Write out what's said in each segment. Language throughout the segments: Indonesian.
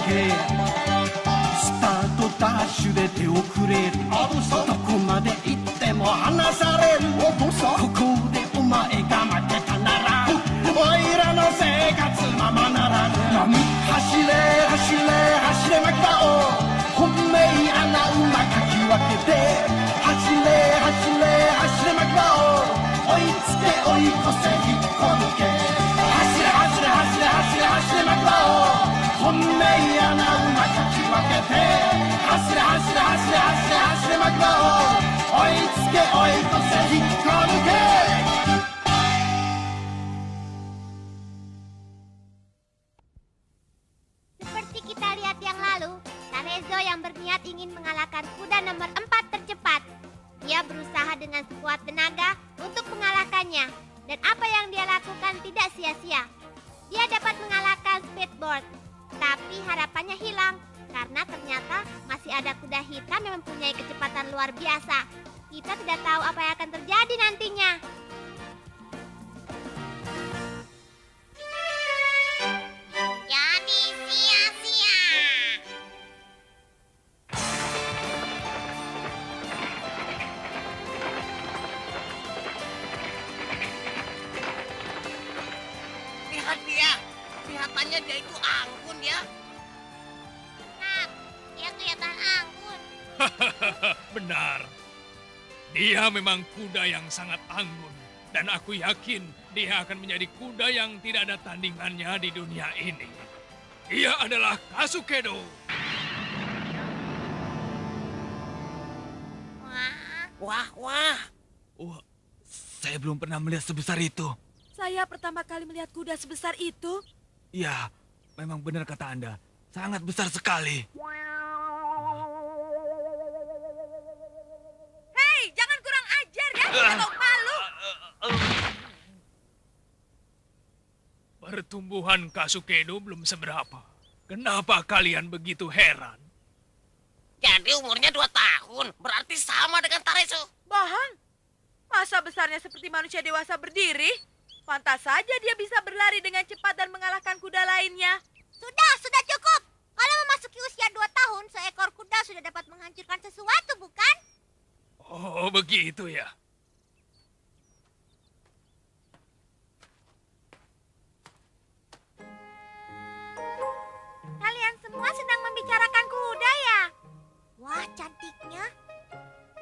けスタートダッシュで手遅れるどこまで行っても離されるここでお前が負けたならおいらの生活ままならぬ走れ走れ走れマキバオ本命穴馬かき分けて走れ走れ走れマキバオ追いつけ追い越せ引っこ抜け走れ走れ走れ走れ走れマキバオ本命穴馬かき分けて走れ走れ走れ走れ走れマキバオ追いつけ追い越せ引っこ抜けSeperti kita lihat yang lalu, Tarezo yang berniat ingin mengalahkan kuda nomor 4 tercepat. Dia berusaha dengan sekuat tenaga untuk mengalahkannya. Dan apa yang dia lakukan tidak sia-sia. Dia dapat mengalahkan Speedboard. Tapi harapannya hilang. Karena ternyata masih ada kuda hitam yang mempunyai kecepatan luar biasa. Kita tidak tahu apa yang akan terjadi nantinya. Jadi sia-sia. Lihat dia. Kelihatannya dia itu anggun ya. Nah, dia kelihatan anggun. Benar. Dia memang kuda yang sangat anggun. Dan aku yakin dia akan menjadi kuda yang tidak ada tandingannya di dunia ini. Dia adalah Kasukedo. Wah, wah. Wah, saya belum pernah melihat sebesar itu. Saya pertama kali melihat kuda sebesar itu. Ya, memang benar kata Anda. Sangat besar sekali. Hei, jangan kurang ajar ya, tidak tahu malu. Pertumbuhan Kasukedo belum seberapa. Kenapa kalian begitu heran? Jadi umurnya 2 tahun. Berarti sama dengan Tarezo. Bahang, masa besarnya seperti manusia dewasa berdiri? Pantas saja dia bisa berlari dengan cepat dan mengalahkan kuda lainnya. Sudah cukup. Kalau memasuki usia 2 tahun, seekor kuda sudah dapat menghancurkan sesuatu, bukan? Oh, begitu ya. Kalian semua sedang membicarakan kuda ya? Wah, cantiknya.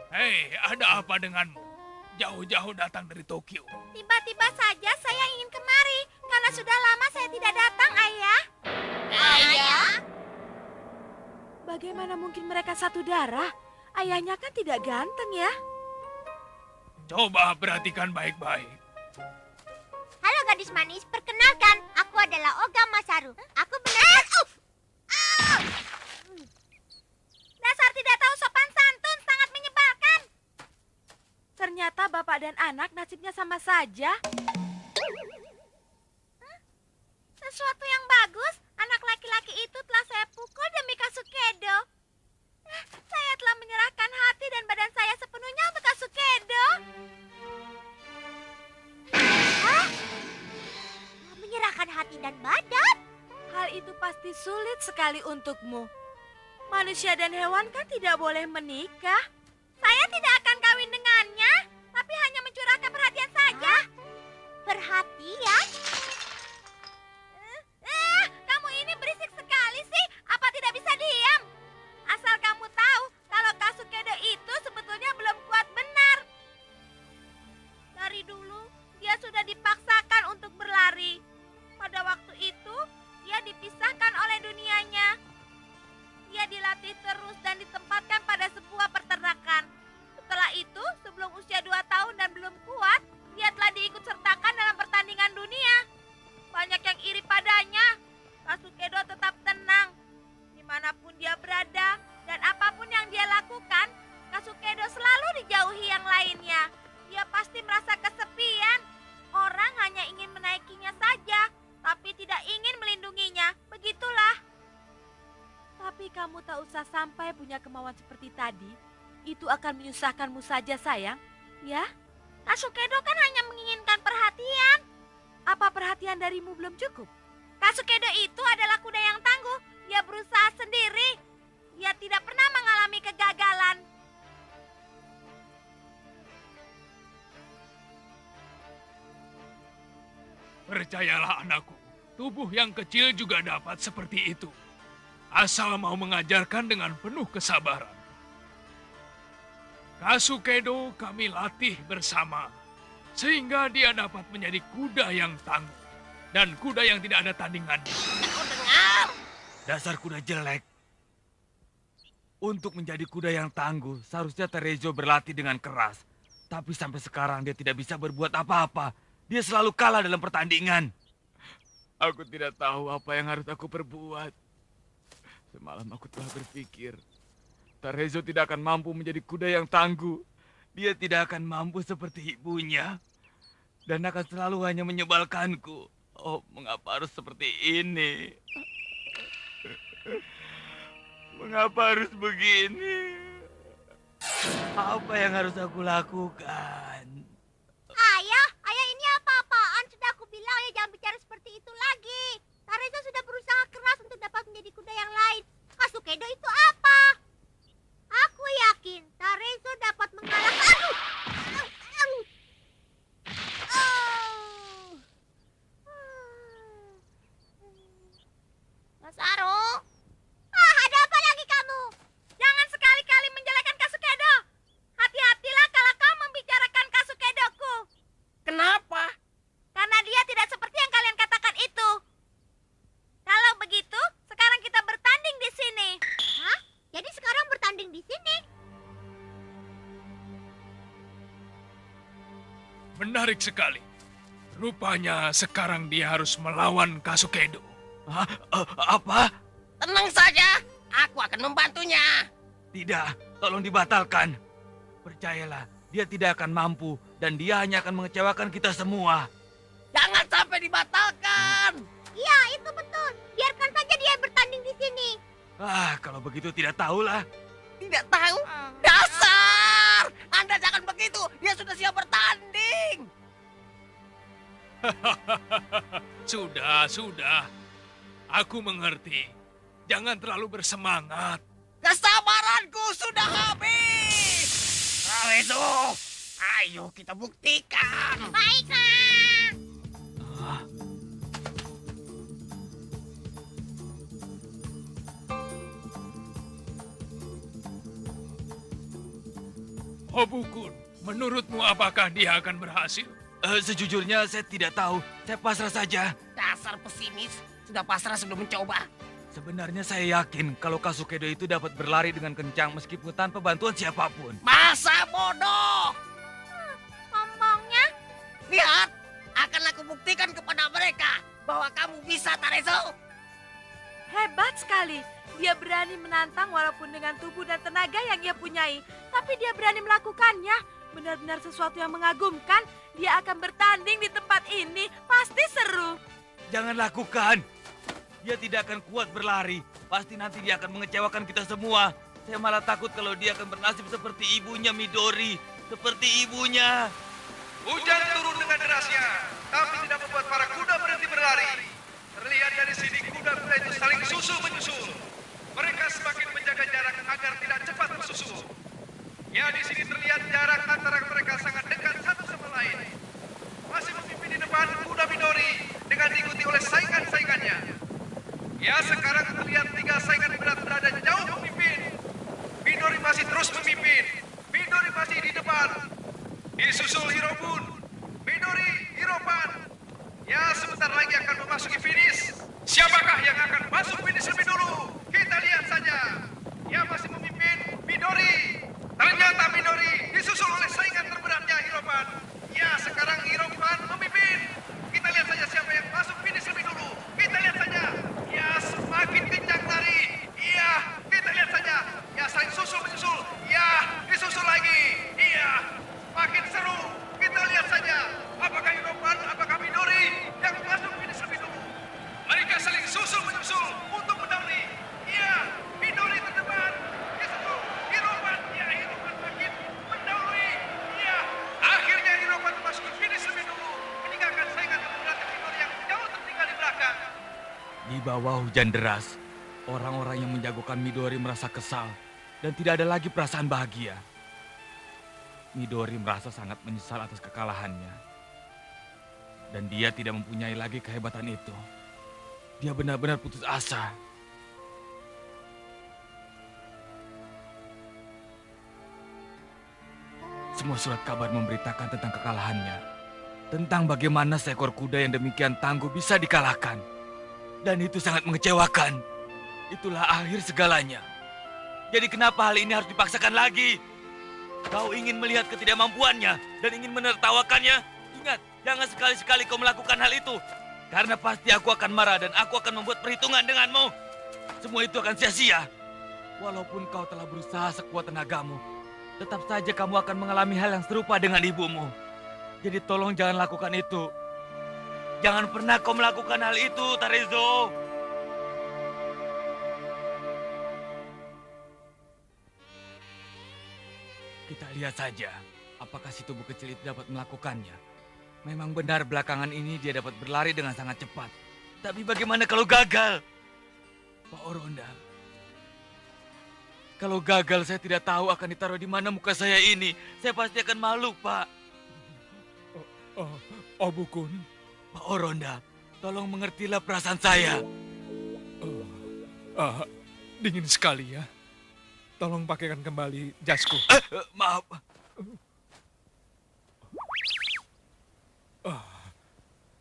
Hei, ada apa denganmu? Jauh-jauh datang dari Tokyo. Tiba-tiba saja saya ingin kemari karena sudah lama saya tidak datang, Ayah. Ayah? Bagaimana mungkin mereka satu darah? Ayahnya kan tidak ganteng ya. Coba perhatikan baik-baik. Halo gadis manis, perkenalkan, aku adalah Oga Masaru. Aku benar. Dasar tidak tahu sopan santun, sangat menyebalkan. Ternyata bapak dan anak nasibnya sama saja. Sesuatu yang bagus, anak laki-laki itu telah saya pukul demi Kasukedo. Saya telah menyerahkan hati dan badan saya sepenuhnya untuk Kasukedo. Hah? Menyerahkan hati dan badan? Hal itu pasti sulit sekali untukmu. Manusia dan hewan kan tidak boleh menikah. Saya tidak akan kawin dengannya, tapi hanya mencurahkan perhatian saja. Perhatian? Kamu ini berisik sekali sih. Apa tidak bisa diam? Asal kamu tahu, kalau Kasukedo itu sebetulnya belum kuat benar. Dari dulu, dia sudah dipaksakan untuk berlari. Pada waktu itu, dia dipisahkan oleh dunianya. Dia dilatih terus dan ditempatkan pada sebuah peternakan. Setelah itu, sebelum usia 2 tahun dan belum kuat, dia telah diikut sertakan dalam pertandingan dunia. Banyak yang iri padanya. Kasukedo tetap tenang. Dimanapun dia berada dan apapun yang dia lakukan, Kasukedo selalu dijauhi yang lainnya. Dia pasti merasa kesepian. Orang hanya ingin menaikinya saja, tapi tidak ingin melindunginya. Begitulah. Tapi kamu tak usah sampai punya kemauan seperti tadi. Itu akan menyusahkanmu saja, sayang. Ya? Kasukedo kan hanya menginginkan perhatian. Apa perhatian darimu belum cukup? Kasukedo itu adalah kuda yang tangguh. Dia berusaha sendiri. Dia tidak pernah mengalami kegagalan. Percayalah anakku, tubuh yang kecil juga dapat seperti itu. Asal mau mengajarkan dengan penuh kesabaran. Kasukedo kami latih bersama, sehingga dia dapat menjadi kuda yang tangguh. Dan kuda yang tidak ada tandingannya. Kau dengar? Dasar kuda jelek. Untuk menjadi kuda yang tangguh, seharusnya Terezo berlatih dengan keras. Tapi sampai sekarang dia tidak bisa berbuat apa-apa. Dia selalu kalah dalam pertandingan. Aku tidak tahu apa yang harus aku perbuat. Semalam aku telah berpikir, Terezo tidak akan mampu menjadi kuda yang tangguh. Dia tidak akan mampu seperti ibunya. Dan akan selalu hanya menyebalkanku. Oh, mengapa harus seperti ini? Mengapa harus begini? Apa yang harus aku lakukan? Ayah ini apa-apaan? Sudah aku bilang ya jangan bicara seperti itu lagi. Tarezo sudah berusaha keras untuk dapat menjadi kuda yang lain. Kasukedo itu apa? Aku yakin Tarezo dapat mengalahkan. Masaru? Ada apa lagi kamu? Jangan sekali-kali menjelekan Kasukedo. Hati-hatilah kalau kau membicarakan Kasukedoku. Kenapa? Karena dia tidak seperti yang kalian katakan itu. Kalau begitu, sekarang kita bertanding di sini. Hah? Jadi sekarang bertanding di sini? Menarik sekali. Rupanya sekarang dia harus melawan Kasukedo. Hah? Apa? Tenang saja, aku akan membantunya. Tidak, tolong dibatalkan. Percayalah, dia tidak akan mampu dan dia hanya akan mengecewakan kita semua. Jangan sampai dibatalkan. Iya, itu betul. Biarkan saja dia bertanding di sini. Kalau begitu tidak tahulah. Tidak tahu? Dasar! Anda jangan begitu, dia sudah siap bertanding. Sudah. Aku mengerti. Jangan terlalu bersemangat. Kesabaranku sudah habis. Tarezo, ayo kita buktikan. Baiklah. Hobukun, menurutmu apakah dia akan berhasil? Sejujurnya saya tidak tahu. Saya pasrah saja. Dasar pesimis, sudah pasrah sebelum mencoba. Sebenarnya saya yakin kalau Kasukedo itu dapat berlari dengan kencang meskipun tanpa bantuan siapapun. Masa bodoh. Ngomongnya, Lihat, akan aku buktikan kepada mereka bahwa kamu bisa, Tarezo. Hebat sekali. Dia berani menantang walaupun dengan tubuh dan tenaga yang ia punyai. Tapi dia berani melakukannya. Benar-benar sesuatu yang mengagumkan. Dia akan bertanding di tempat ini. Pasti seru. Jangan lakukan. Dia tidak akan kuat berlari. Pasti nanti dia akan mengecewakan kita semua. Saya malah takut kalau dia akan bernasib seperti ibunya Midori. Seperti ibunya. Hujan turun dengan derasnya, tapi tidak membuat para kuda berhenti berlari. Terlihat dari sini kuda-kuda itu saling susul-menyusul. Mereka semakin menjaga jarak agar tidak cepat bersusul. Ya, di sini terlihat jarak antara mereka sangat dekat satu sama lain. Masih memimpin di depan kuda Midori dengan diikuti oleh saingan-saingannya. Ya, sekarang terlihat 3 saingan berat berada jauh memimpin. Midori masih terus memimpin. Midori masih di depan. Disusul Hirobun, Midori, Hiropan. Ya, sebentar lagi akan memasuki finish. Siapakah yang akan masuk finish lebih dulu? Kita lihat saja. Ya, masih memimpin Midori. Ternyata Midori disusul oleh saingan terberatnya Hiropan. Ya, sekarang Hiropan memimpin. Kita lihat saja siapa yang masuk finish lebih dulu. Kita lihat saja. Ya, semakin kencang lari. Iya, kita lihat saja. Ya, saling susul-menyusul. Ya, disusul lagi. Iya, makin seru. Kita lihat saja. Apakah Hiropan, apakah Midori yang masuk finish lebih dulu. Mereka saling susul-menyusul untuk mendahului. Iya, Midori terdepan. Disusul Hiropan. Ya, Hiropan makin mendahului. Iya, akhirnya Hiropan memasuki finish lebih dulu. Di bawah hujan deras, orang-orang yang menjagokan Midori merasa kesal dan tidak ada lagi perasaan bahagia. Midori merasa sangat menyesal atas kekalahannya. Dan dia tidak mempunyai lagi kehebatan itu. Dia benar-benar putus asa. Semua surat kabar memberitakan tentang kekalahannya. Tentang bagaimana seekor kuda yang demikian tangguh bisa dikalahkan. Dan itu sangat mengecewakan. Itulah akhir segalanya. Jadi kenapa hal ini harus dipaksakan lagi? Kau ingin melihat ketidakmampuannya dan ingin menertawakannya? Ingat, jangan sekali-sekali kau melakukan hal itu. Karena pasti aku akan marah dan aku akan membuat perhitungan denganmu. Semua itu akan sia-sia. Walaupun kau telah berusaha sekuat tenagamu, tetap saja kamu akan mengalami hal yang serupa dengan ibumu. Jadi tolong jangan lakukan itu. Jangan pernah kau melakukan hal itu, Tarezo. Kita lihat saja, apakah si tubuh kecil itu dapat melakukannya. Memang benar belakangan ini dia dapat berlari dengan sangat cepat. Tapi bagaimana kalau gagal? Pak Oronda, kalau gagal saya tidak tahu akan ditaruh di mana muka saya ini. Saya pasti akan malu, Pak. Bukun. Pak Oronda, tolong mengertilah perasaan saya. Dingin sekali ya. Tolong pakaikan kembali jasku. Maaf.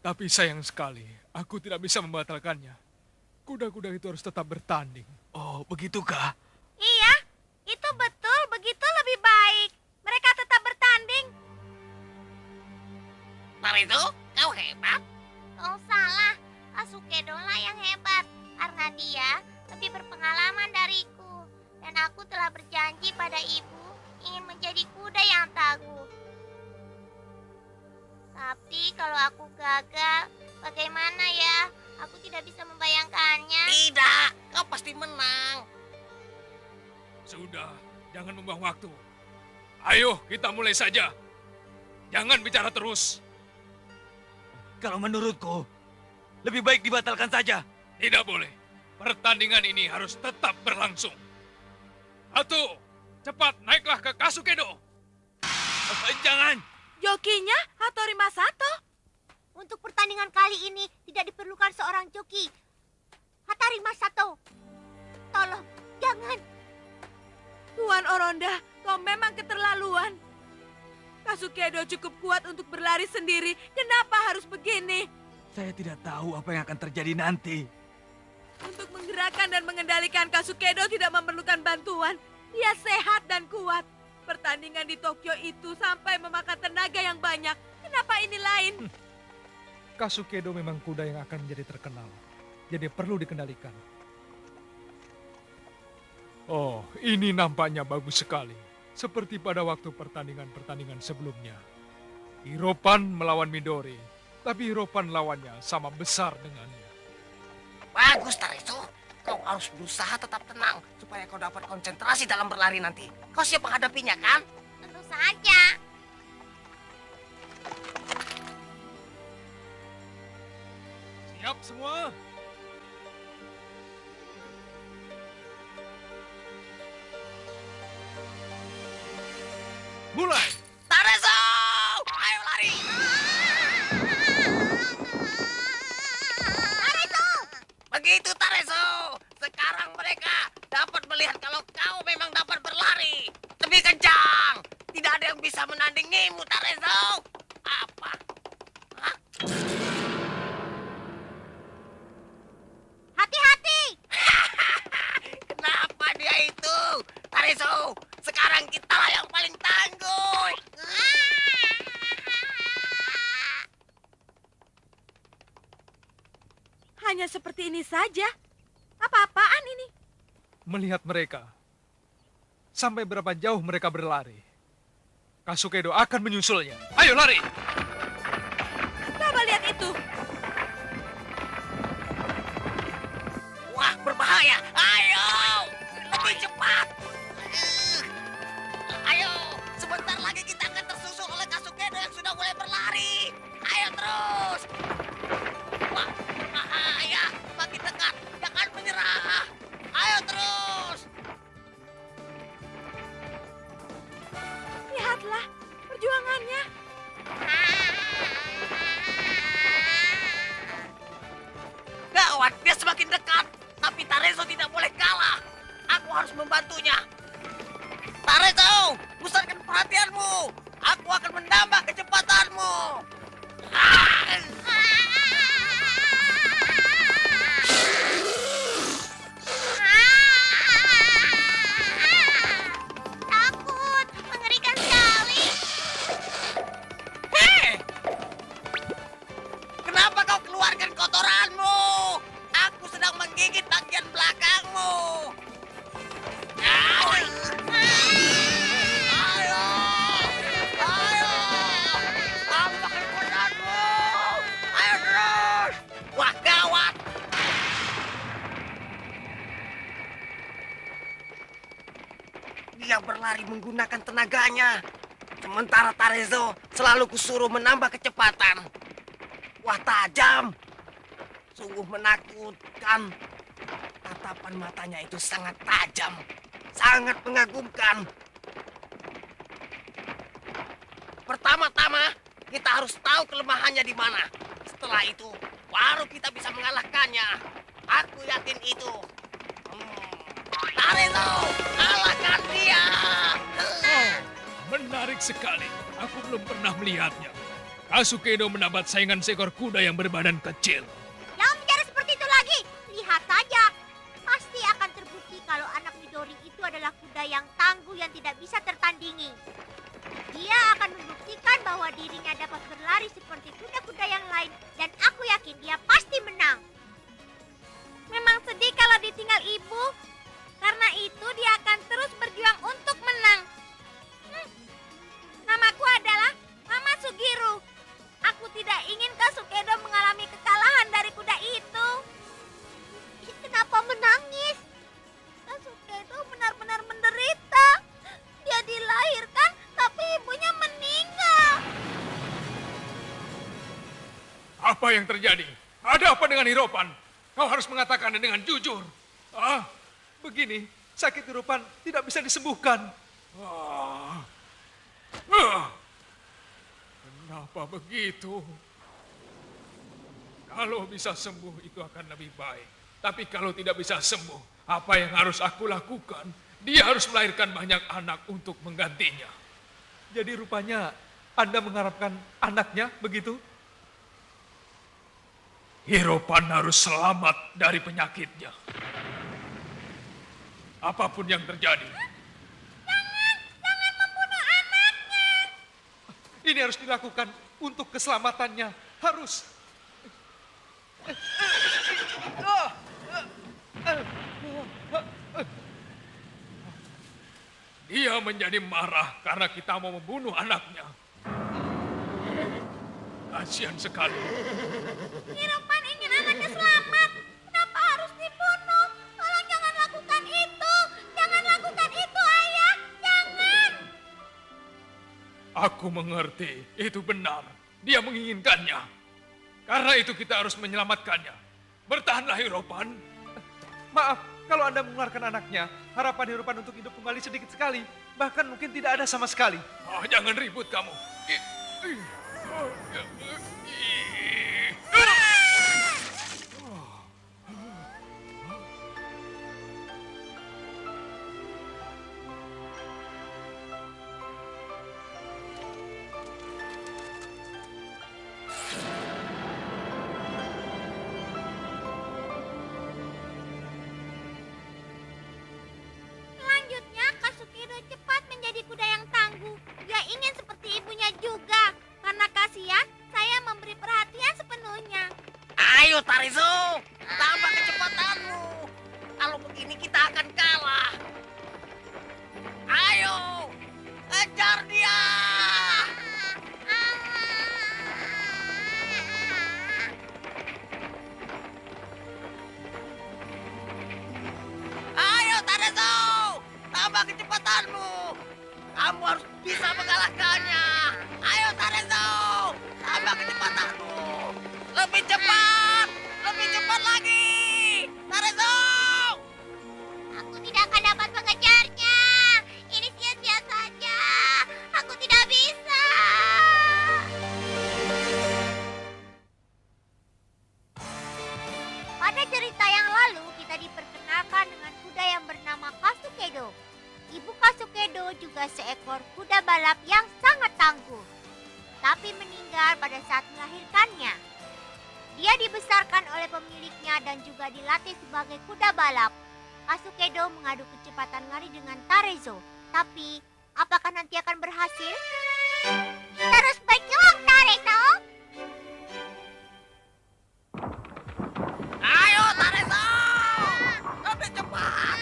Tapi sayang sekali, aku tidak bisa membatalkannya. Kuda-kuda itu harus tetap bertanding. Oh, begitukah? Iya, itu betul. Begitu lebih baik. Mereka tetap bertanding. Tarezo, kau hebat. Kau salah. Kasukedo lah yang hebat. Karena dia lebih berpengalaman dariku. Dan aku telah berjanji pada ibu ingin menjadi kuda yang tangguh. Tapi kalau aku gagal, bagaimana ya? Aku tidak bisa membayangkannya. Tidak, kau pasti menang. Sudah, jangan membuang waktu. Ayo, kita mulai saja. Jangan bicara terus. Kalau menurutku, lebih baik dibatalkan saja. Tidak boleh. Pertandingan ini harus tetap berlangsung. Atu, cepat naiklah ke Kasukedo. Jangan. Jokinya Hattori Masato. Untuk pertandingan kali ini tidak diperlukan seorang joki. Hattori Masato, tolong, jangan. Tuan Oronda, kau memang keterlaluan. Kasukedo cukup kuat untuk berlari sendiri. Kenapa harus begini? Saya tidak tahu apa yang akan terjadi nanti. Untuk menggerakkan dan mengendalikan Kasukedo tidak memerlukan bantuan. Dia sehat dan kuat. Pertandingan di Tokyo itu sampai memakan tenaga yang banyak. Kenapa ini lain? Kasukedo memang kuda yang akan menjadi terkenal. Jadi perlu dikendalikan. Oh, ini nampaknya bagus sekali. Seperti pada waktu pertandingan-pertandingan sebelumnya. Hiropan melawan Midori. Tapi Hiropan lawannya sama besar dengannya. Bagus, Tarezo. Kau harus berusaha tetap tenang supaya kau dapat konsentrasi dalam berlari nanti. Kau siap menghadapinya, kan? Tentu saja. Siap semua? Mulai! Tarezo! Ayo lari! Begitu, Tarezo. Sekarang mereka dapat melihat kalau kau memang dapat berlari. Lebih kencang. Tidak ada yang bisa menandingimu, Tarezo. Apa? Hah? Hati-hati. Kenapa dia itu? Tarezo, sekarang kita yang paling tangguh. Hanya seperti ini saja. Apa-apaan ini? Melihat mereka. Sampai berapa jauh mereka berlari. Kasukedo akan menyusulnya. Ayo lari! Coba lihat itu. Wah, berbahaya. Ayo, lebih cepat. Ayo, sebentar lagi kita akan tersusul oleh Kasukedo yang sudah mulai berlari. Ayo terus. Wah, berbahaya. Makin dekat Dia semakin dekat, tapi Tarezo tidak boleh kalah. Aku harus membantunya. Tarezo, pusatkan perhatianmu. Aku akan menambah kecepatanmu. Takut, mengerikan sekali. Hei! Kenapa kau keluarkan kotoranmu? Aku sedang menggigit bagian belakangmu. Ayo! Ayo! Tambah kekuatanmu! Ayo terus! Wah, gawat! Dia berlari menggunakan tenaganya. Sementara Tarezo selalu kusuruh menambah kecepatan. Wah, tajam. Sungguh menakutkan. Tatapan matanya itu sangat tajam. Sangat mengagumkan. Pertama-tama, kita harus tahu kelemahannya di mana. Setelah itu, baru kita bisa mengalahkannya. Aku yakin itu. Tarezo, kalahkan dia! Oh, menarik sekali. Aku belum pernah melihatnya. Kasukedo mendapat saingan seekor kuda yang berbadan kecil. Jangan bicara seperti itu lagi. Lihat saja. Pasti akan terbukti kalau anak Midori itu adalah kuda yang tangguh yang tidak bisa tertandingi. Dia akan membuktikan bahwa dirinya dapat berlari seperti kuda-kuda yang lain. Dan aku yakin dia pasti menang. Memang sedih kalau ditinggal ibu. Karena itu dia akan terus berjuang untuk menang. Namaku adalah Mama Sugiro. Aku tidak ingin Kasukedo mengalami kekalahan dari kuda itu. Kenapa menangis? Kasukedo benar-benar menderita. Dia dilahirkan tapi ibunya meninggal. Apa yang terjadi? Ada apa dengan Hiropan? Kau harus mengatakannya dengan jujur. Begini, sakit hirupan tidak bisa disembuhkan. Kenapa begitu? Kalau bisa sembuh itu akan lebih baik. Tapi kalau tidak bisa sembuh, apa yang harus aku lakukan? Dia harus melahirkan banyak anak untuk menggantinya. Jadi rupanya Anda mengharapkan anaknya begitu? Hiropan harus selamat dari penyakitnya. Apapun yang terjadi. Jangan membunuh anaknya. Ini harus dilakukan untuk keselamatannya. Harus. Dia menjadi marah karena kita mau membunuh anaknya. Kasihan sekali. Hiropan ingin anaknya selamat. Kenapa harus dibunuh? Tolong jangan lakukan itu. Jangan lakukan itu, Ayah. Jangan. Aku mengerti, itu benar. Dia menginginkannya. Karena itu kita harus menyelamatkannya. Bertahanlah Hiropan. Maaf, kalau Anda mengeluarkan anaknya, harapan hirupan untuk hidup kembali sedikit sekali. Bahkan mungkin tidak ada sama sekali. Jangan ribut kamu. Selanjutnya, Kasukedo cepat menjadi kuda yang tangguh. Dia ingin seperti ibunya juga. Karena kasihan, saya memberi perhatian sepenuhnya. Ayo Tarezo, tambah kecepatanmu. Kalau begini kita akan kalah. Ayo, kejar dia. Ayo Tarezo, tambah kecepatanmu. Kamu harus bisa mengalahkannya. Ayo Tarezo, tambah kecepatanmu. Lebih cepat lagi. Tarezo. Aku tidak akan dapat mengejarnya. Ini sia-sia saja. Aku tidak bisa. Pada cerita yang lalu, kita diperkenalkan dengan kuda yang bernama Kasukedo. Ibu Kasukedo juga seekor kuda balap yang sangat tangguh, tapi meninggal pada saat melahirkannya. Dia dibesarkan oleh pemiliknya dan juga dilatih sebagai kuda balap. Kasukedo mengadu kecepatan lari dengan Tarezo, tapi apakah nanti akan berhasil? Terus berjuang, Tarezo! Ayo, Tarezo! Lebih cepat!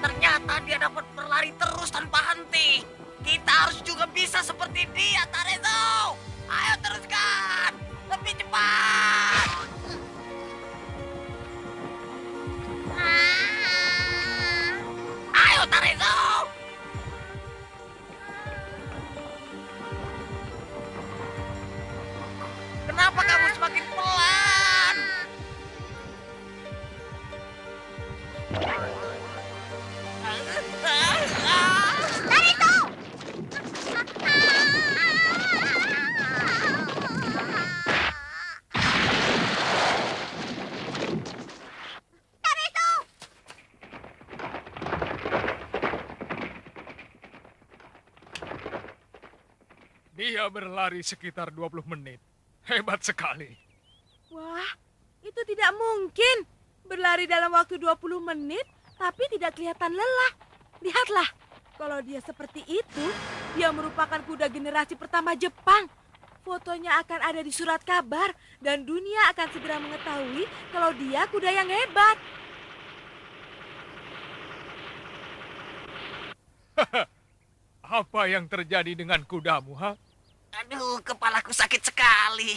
Ternyata dia dapat berlari terus tanpa henti. Kita harus juga bisa seperti dia, Tarezo! Ayo teruskan! Lebih cepat! Ayo, Tarezo! Kenapa kamu semakin pelan? Tarezo! Tarezo! Dia berlari sekitar 20 menit. Hebat sekali. Wah, itu tidak mungkin. Berlari dalam waktu 20 menit, tapi tidak kelihatan lelah. Lihatlah, kalau dia seperti itu, dia merupakan kuda generasi pertama Jepang. Fotonya akan ada di surat kabar, dan dunia akan segera mengetahui kalau dia kuda yang hebat. Apa yang terjadi dengan kudamu, ha? Aduh, kepalaku sakit sekali.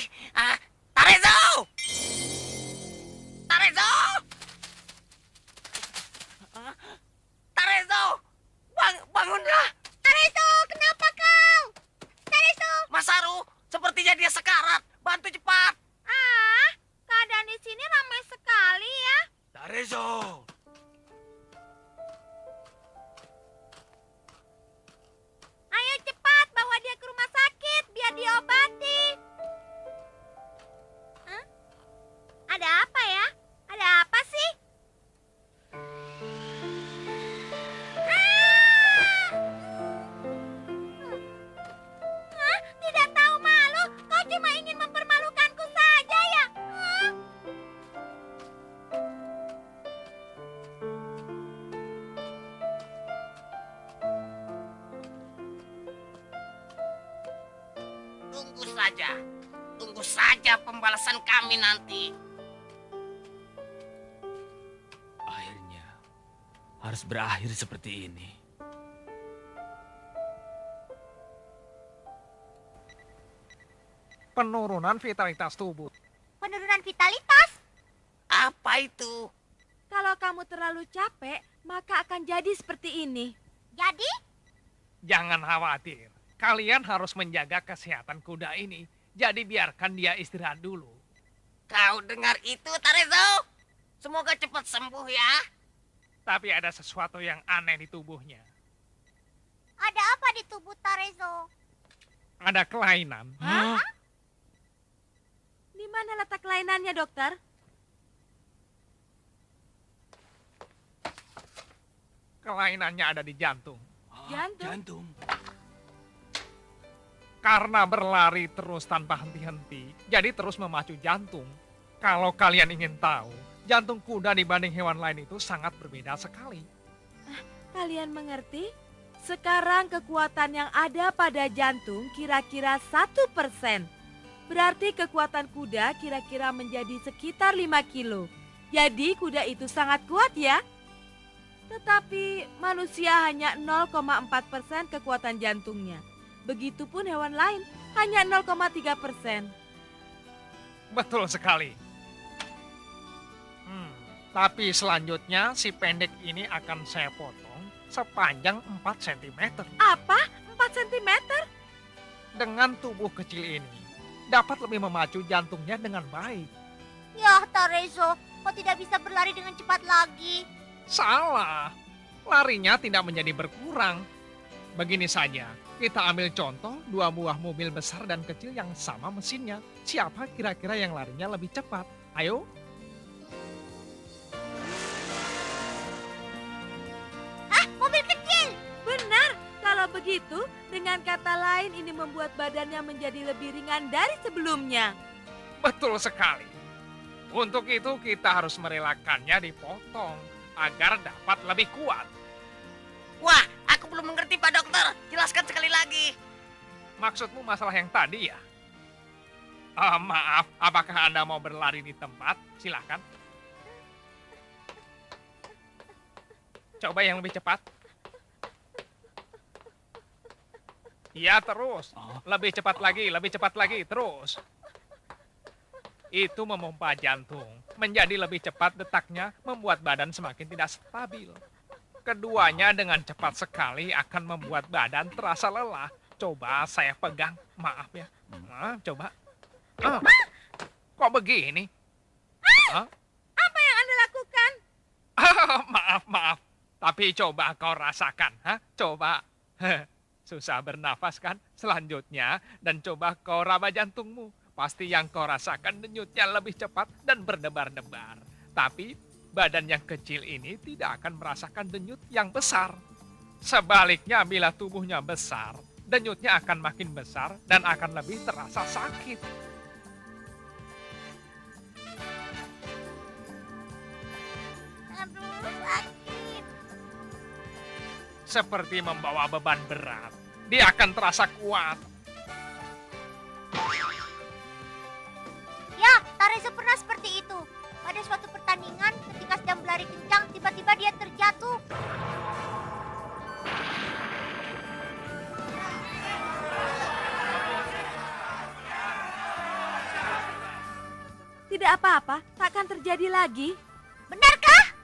Tarezo! Tarezo! Tarezo! Bangunlah! Tarezo, kenapa kau? Tarezo! Masaru, sepertinya dia sekarat. Bantu cepat! Keadaan di sini ramai sekali ya. Tarezo! Ayo cepat bawa dia ke rumah sakit biar diobati. Hah? Ada apa ya? Ada apa sih? Hah? Tidak tahu malu? Kau cuma ingin mempermalukanku saja ya? Hah? Tunggu saja pembalasan kami nanti. Akhirnya harus berakhir seperti ini. Penurunan vitalitas tubuh. Penurunan vitalitas? Apa itu? Kalau kamu terlalu capek, maka akan jadi seperti ini. Jadi? Jangan khawatir. Kalian harus menjaga kesehatan kuda ini. Jadi biarkan dia istirahat dulu. Kau dengar itu, Tarezo? Semoga cepat sembuh ya. Tapi ada sesuatu yang aneh di tubuhnya. Ada apa di tubuh Tarezo? Ada kelainan. Hah? Di mana letak kelainannya, dokter? Kelainannya ada di jantung. Jantung? Jantung. Karena berlari terus tanpa henti-henti, jadi terus memacu jantung. Kalau kalian ingin tahu, jantung kuda dibanding hewan lain itu sangat berbeda sekali. Kalian mengerti? Sekarang kekuatan yang ada pada jantung kira-kira 1%. Berarti kekuatan kuda kira-kira menjadi sekitar 5 kilo. Jadi kuda itu sangat kuat ya. Tetapi manusia hanya 0,4% kekuatan jantungnya. Begitupun hewan lain, hanya 0,3%. Betul sekali. Tapi selanjutnya si pendek ini akan saya potong sepanjang 4 cm. Apa? 4 cm? Dengan tubuh kecil ini, dapat lebih memacu jantungnya dengan baik. Ya, Tarezo, kau tidak bisa berlari dengan cepat lagi. Salah. larinya tidak menjadi berkurang. Begini saja, kita ambil contoh 2 buah mobil besar dan kecil yang sama mesinnya. Siapa kira-kira yang larinya lebih cepat? Ayo. Mobil kecil. Benar, kalau begitu, dengan kata lain ini membuat badannya menjadi lebih ringan dari sebelumnya. Betul sekali. Untuk itu kita harus merelakannya dipotong agar dapat lebih kuat. Wah, aku belum mengerti Pak Dokter. Jelaskan sekali lagi. Maksudmu masalah yang tadi ya? Maaf, apakah Anda mau berlari di tempat? Silakan. Coba yang lebih cepat. Iya, terus. Lebih cepat lagi, terus. Itu memompa jantung. Menjadi lebih cepat detaknya, membuat badan semakin tidak stabil. Keduanya dengan cepat sekali akan membuat badan terasa lelah. Coba saya pegang. Maaf ya. Nah, coba. Kok begini? Apa yang Anda lakukan? Maaf. Tapi coba kau rasakan. Coba. Susah bernafas kan? Selanjutnya, dan coba kau raba jantungmu. Pasti yang kau rasakan denyutnya lebih cepat dan berdebar-debar. Tapi badan yang kecil ini tidak akan merasakan denyut yang besar. Sebaliknya, bila tubuhnya besar, denyutnya akan makin besar dan akan lebih terasa sakit. Aduh, sakit. Seperti membawa beban berat. Dia akan terasa kuat. Ya, Tarezo pernah seperti itu. Pada suatu pertandingan, ketika sedang berlari kencang, tiba-tiba dia terjatuh. Tidak apa-apa, takkan terjadi lagi. Benarkah?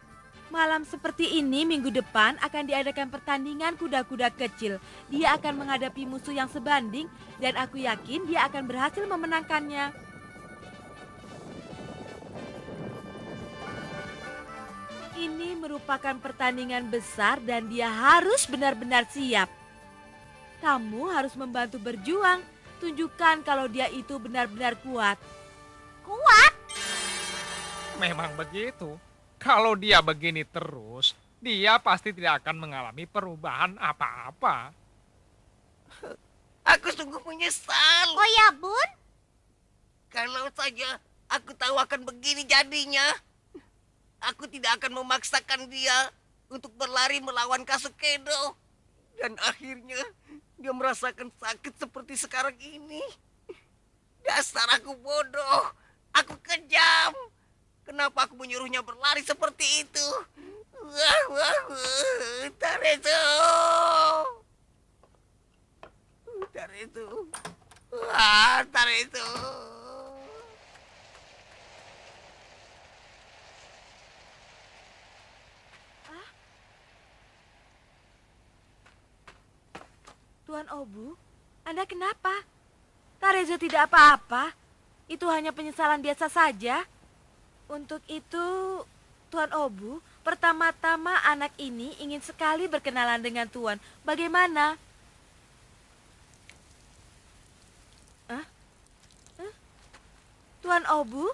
Malam seperti ini minggu depan akan diadakan pertandingan kuda-kuda kecil. Dia akan menghadapi musuh yang sebanding dan aku yakin dia akan berhasil memenangkannya. Ini merupakan pertandingan besar dan dia harus benar-benar siap. Kamu harus membantu berjuang. Tunjukkan kalau dia itu benar-benar kuat. Kuat? Memang begitu. Kalau dia begini terus, dia pasti tidak akan mengalami perubahan apa-apa. Aku sungguh menyesal. Oh ya, Bun? Kalau saja aku tahu akan begini jadinya. Aku tidak akan memaksakan dia untuk berlari melawan Kasukedo. Dan akhirnya dia merasakan sakit seperti sekarang ini. Dasar aku bodoh. Aku kejam. Kenapa aku menyuruhnya berlari seperti itu? Tarezo. Tarezo. Tuan Obu, Anda kenapa? Tarezo tidak apa-apa. Itu hanya penyesalan biasa saja. Untuk itu, Tuan Obu, pertama-tama anak ini ingin sekali berkenalan dengan Tuan. Bagaimana? Tuan Obu?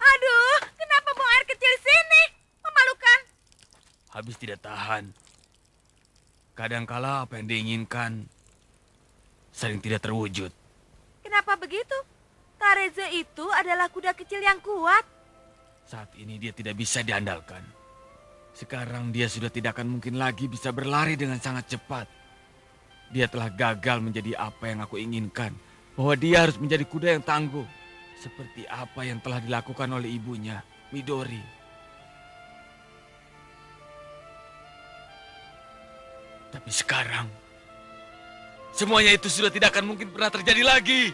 Aduh, kenapa buang air kecil di sini? Memalukan. Habis tidak tahan. Kadangkala apa yang diinginkan sering tidak terwujud. Kenapa begitu? Tarezo itu adalah kuda kecil yang kuat. Saat ini dia tidak bisa diandalkan. Sekarang dia sudah tidak akan mungkin lagi bisa berlari dengan sangat cepat. Dia telah gagal menjadi apa yang aku inginkan. Bahwa dia harus menjadi kuda yang tangguh. Seperti apa yang telah dilakukan oleh ibunya, Midori. Tapi sekarang, semuanya itu sudah tidak akan mungkin pernah terjadi lagi.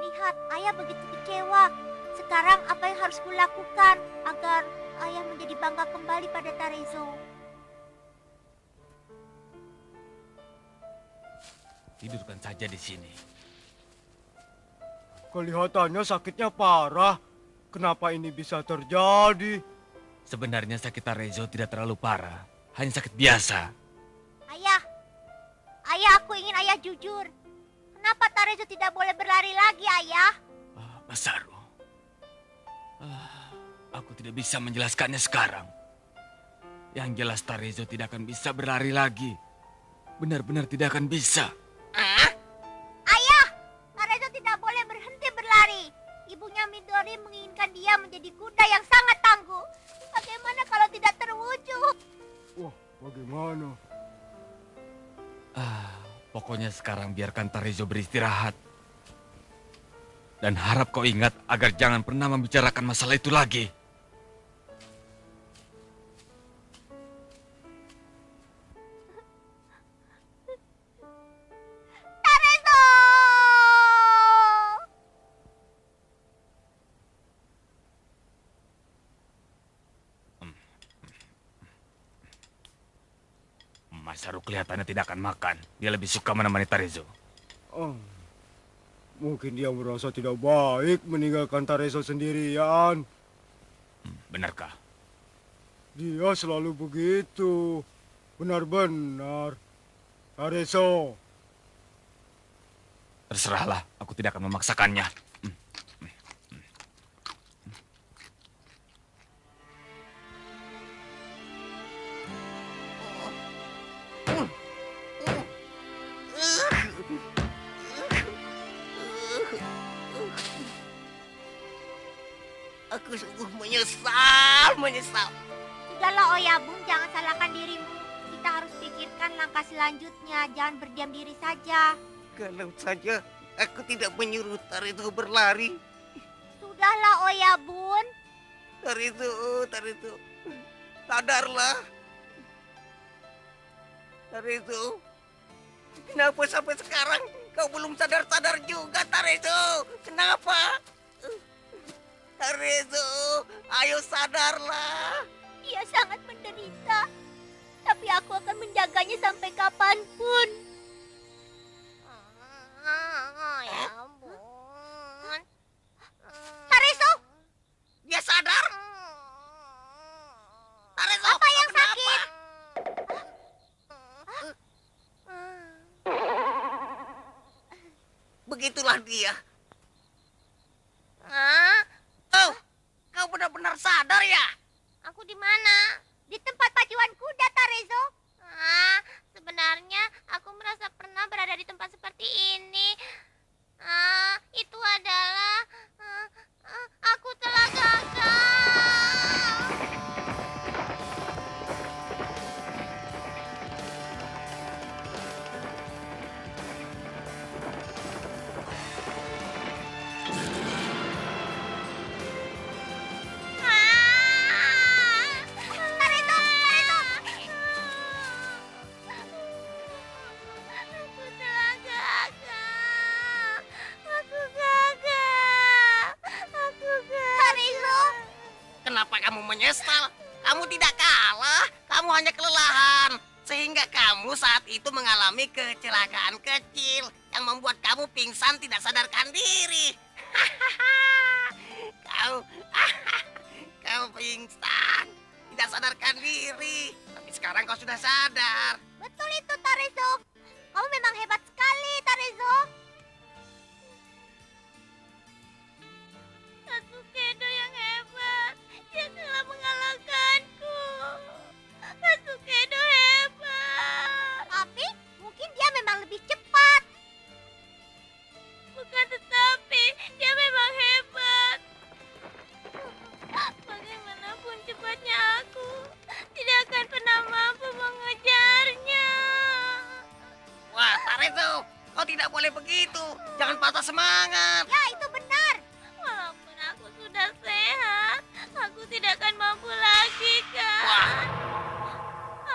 Lihat, ayah begitu kecewa. Sekarang apa yang harus kulakukan agar ayah menjadi bangga kembali pada Tarezo? Tidurkan saja di sini. kelihatannya sakitnya parah. Kenapa ini bisa terjadi? Sebenarnya sakit Tarezo tidak terlalu parah, hanya sakit biasa. Ayah, aku ingin ayah jujur. Kenapa Tarezo tidak boleh berlari lagi, ayah? Masaru, aku tidak bisa menjelaskannya sekarang. Yang jelas Tarezo tidak akan bisa berlari lagi. Benar-benar tidak akan bisa. Ayah, Tarezo tidak boleh berhenti berlari. Ibunya Midori menginginkan dia menjadi kuda yang sangat tangguh. Bagaimana kalau tidak terwujud? Wah, bagaimana? Pokoknya sekarang biarkan Tarezo beristirahat. Dan harap kau ingat agar jangan pernah membicarakan masalah itu lagi. Tarezo! Masaru kelihatannya tidak akan makan. Dia lebih suka menemani Tarezo. Mungkin dia merasa tidak baik meninggalkan Tarezo sendirian. Benarkah? Dia selalu begitu. Benar-benar. Tarezo. Terserahlah, aku tidak akan memaksakannya. Aku sungguh menyesal. Sudahlah Oyabun, jangan salahkan dirimu. Kita harus pikirkan langkah selanjutnya, jangan berdiam diri saja. Kalau saja aku tidak menyuruh Tarezo berlari. Sudahlah Oyabun. Tarezo, sadarlah. Tarezo, kenapa sampai sekarang kau belum sadar-sadar juga, Tarezo? Kenapa? Tarezo, ayo sadarlah. Dia sangat menderita, tapi aku akan menjaganya sampai kapanpun. Ya ampun. Tarezo! Dia sadar? Tarezo, Apa yang kenapa? sakit? Begitulah dia. Oh, kau benar-benar sadar ya? Aku di mana? Di tempat pacuan kuda, Tarezo. Sebenarnya aku merasa pernah berada di tempat seperti ini. Itu adalah aku telah gagal. Kenapa kamu menyesal? Kamu tidak kalah, kamu hanya kelelahan. Sehingga kamu saat itu mengalami kecelakaan kecil yang membuat kamu pingsan tidak sadarkan diri. Kau pingsan, tidak sadarkan diri. Tapi sekarang kau sudah sadar. Betul itu, Tarezo. Kamu memang hebat sekali, Tarezo. Katsukedo yang hebat. Dia telah mengalahkanku. Katsukedo hebat. Tapi mungkin dia memang lebih cepat. Bukan tetapi, dia memang hebat. Bagaimanapun cepatnya aku, tidak akan pernah mampu mengejarnya. Wah, Tarezo, kau tidak boleh begitu. Jangan patah semangat. Ya, itu benar. Walaupun aku sudah sehat, aku tidak akan mampu lagi, kan? Wah.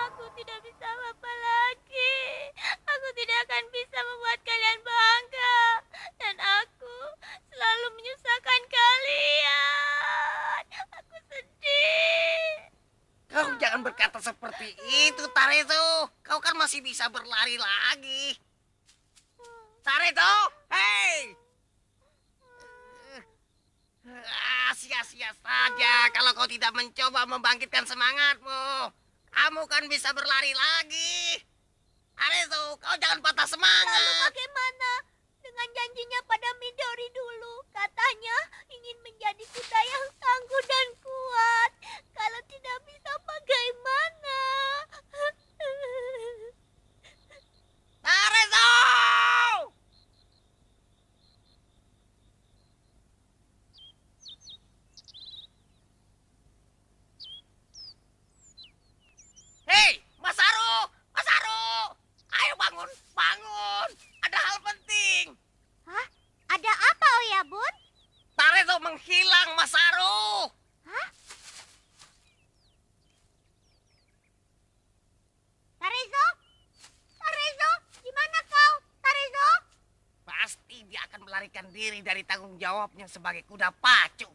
Aku tidak bisa apa lagi. Aku tidak akan bisa membuat kalian bangga. Dan aku selalu menyusahkan kalian. Aku sedih. Kau jangan berkata seperti itu, Tarezo. Kau kan masih bisa berlari lagi. Tarezo, hei! sia-sia saja kalau kau tidak mencoba membangkitkan semangatmu. Kamu kan bisa berlari lagi. Tarezo, kau jangan patah Lalu semangat. bagaimana dengan janjinya pada Midori dulu? Katanya ingin menjadi kuda yang tangguh dan kuat. Kalau tidak bisa bagaimana? Tarezo! Hei, Masaru! Masaru! Ayo bangun, bangun! Ada hal penting. Hah? Ada apa, Oyabun? Tarezo menghilang, Masaru! Hah? Tarezo? Tarezo, di mana kau? Tarezo? Pasti dia akan melarikan diri dari tanggung jawabnya sebagai kuda pacu.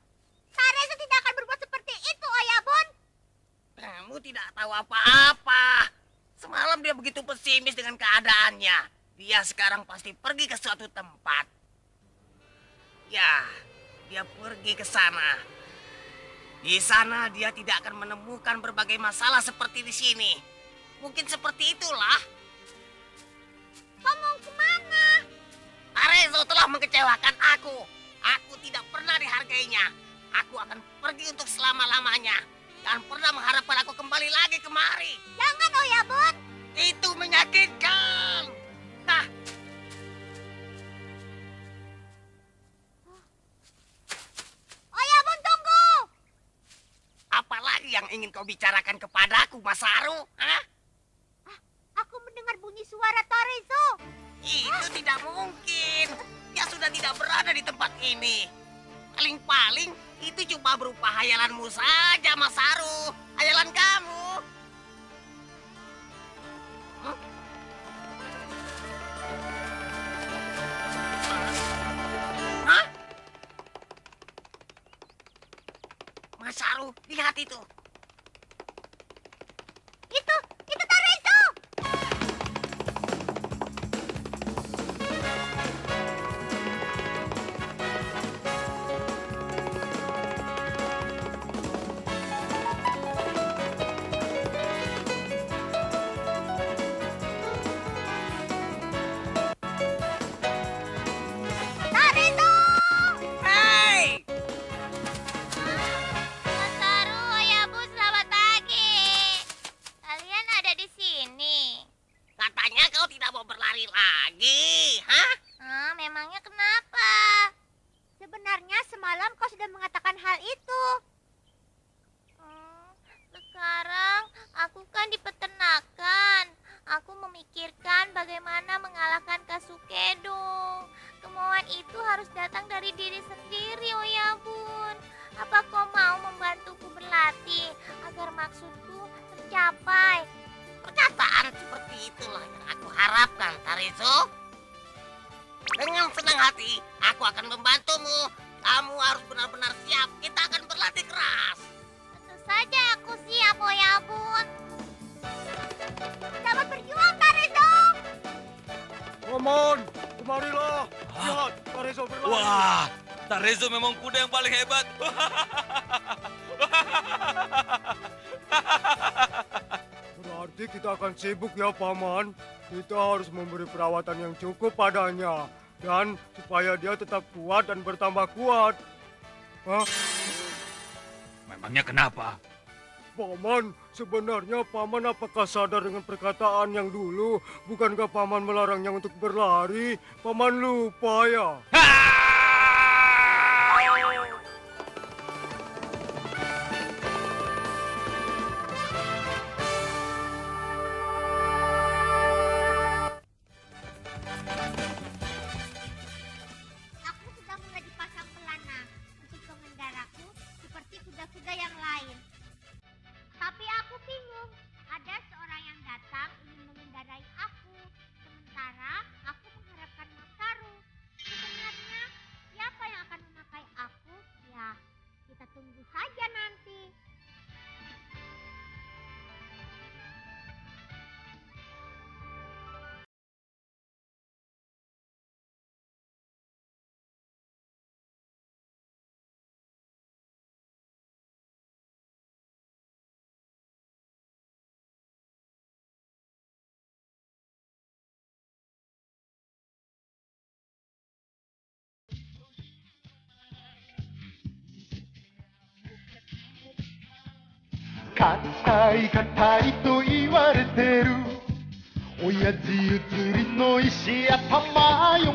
Tarezo tidak akan berbuat seperti itu, Oyabun. Kamu tidak tahu apa-apa. Semalam dia begitu pesimis dengan keadaannya. Dia sekarang pasti pergi ke suatu tempat. Ya, dia pergi ke sana. Di sana dia tidak akan menemukan berbagai masalah seperti di sini. Mungkin seperti itulah. Kau mau kemana? Tarezo telah mengecewakan aku. Aku tidak pernah dihargainya. Aku akan pergi untuk selama-lamanya. Jangan pernah mengharapkan aku kembali lagi kemari. Jangan, Oyabun. Itu menyakitkan. Nah, Oyabun, tunggu. apalagi yang ingin kau bicarakan kepadaku, Masaru? Hah? Aku mendengar bunyi suara Tarezo. Itu tidak mungkin. Dia sudah tidak berada di tempat ini. Paling-paling itu cuma berupa hayalanmu saja, Masaru. Hayalan kamu. Hah? Hah? Masaru, lihat itu. Itu Tarezo. Tarezo! Hei! Masaru, Oyabun, selamat pagi. Kalian ada di sini. Katanya kau tidak mau berlari lagi, hah? Memangnya kenapa? Sebenarnya semalam kau sudah mengatakan hal itu. Sekarang aku kan di peternakan. Aku memikirkan bagaimana mengalahkan Kasukedo. Kemauan itu harus datang dari diri sendiri, Oyabun. Apa kau mau membantuku berlatih agar maksudku tercapai? Perkataan seperti itulah yang aku harapkan, Tarezo. Dengan senang hati, aku akan membantumu. Kamu harus benar-benar siap. Kita akan berlatih keras. Tentu saja aku siap, Oyabun. Selamat berjuang, Tarezo. Paman, kemarilah. Lihat, Tarezo berlari. Wah, Tarezo memang kuda yang paling hebat. Berarti kita akan sibuk ya, Paman. Kita harus memberi perawatan yang cukup padanya. Dan supaya dia tetap kuat dan bertambah kuat. Hah? Memangnya kenapa? Paman, sebenarnya Paman apakah sadar dengan perkataan yang dulu? Bukankah Paman melarangnya untuk berlari? Paman lupa ya? Aku sudah mulai dipasang pelana untuk pengendaraku seperti kuda-kuda yang lain. Tapi aku bingung, ada seorang yang datang ingin mengendarai aku. Sementara aku mengharapkan Masaru. Sebenarnya 硬い硬いと言われてる親父譲りの石頭よ